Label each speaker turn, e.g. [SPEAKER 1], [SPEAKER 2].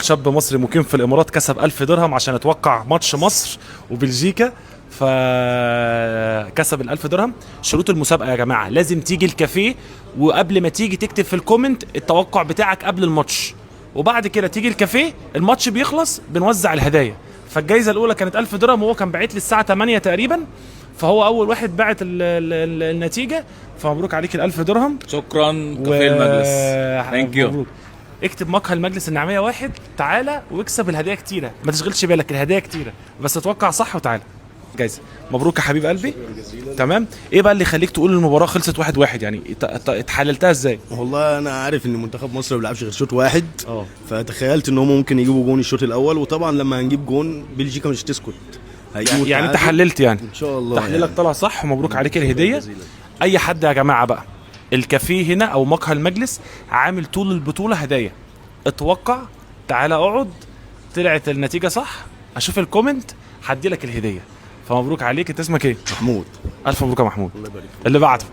[SPEAKER 1] شاب مصري مقيم في الامارات كسب 1000 درهم عشان يتوقع ماتش مصر وبلجيكا، فكسب ال1000 درهم. شروط المسابقه يا جماعه، لازم تيجي الكافيه وقبل ما تيجي تكتب في الكومنت التوقع بتاعك قبل الماتش، وبعد كده تيجي الكافيه، الماتش بيخلص بنوزع الهدايا. فالجائزه الاولى كانت 1000 درهم، وهو كان باعت لي الساعه 8 تقريبا، فهو اول واحد باعت النتيجه. فمبروك عليك ال1000 درهم.
[SPEAKER 2] شكرا كافيه المجلس. ثانك يو.
[SPEAKER 1] اكتب مقهى المجلس النعميه 1، تعالى واكسب الهدايا كتيره، ما تشغلش بالك الهدايا كتيره، بس اتوقع صح وتعالى جايزه. مبروك يا حبيب قلبي. تمام. ايه بقى اللي يخليك تقول المباراه خلصت 1-1 يعني؟ اتحللتها ازاي؟
[SPEAKER 3] والله انا عارف ان منتخب مصر ما بيلعبش غير شوط واحد، فتخيلت ان هم ممكن يجيبوا جون الشوط الاول، وطبعا لما هنجيب جون بلجيكا مش تسكت،
[SPEAKER 1] يعني انت حللت يعني
[SPEAKER 3] ان شاء الله.
[SPEAKER 1] تحليلك
[SPEAKER 3] يعني
[SPEAKER 1] طلع صح، ومبروك عليك الهديه. اي حد يا جماعه بقى، الكافيه هنا او مقهى المجلس عامل طول البطوله هدايا، اتوقع، تعالى اقعد، طلعت النتيجه صح، اشوف الكومنت، هدي لك الهديه. فمبروك عليك. انت اسمك ايه؟
[SPEAKER 3] محمود.
[SPEAKER 1] الف مبروك يا محمود.
[SPEAKER 3] الله يبارك.
[SPEAKER 1] اللي بعده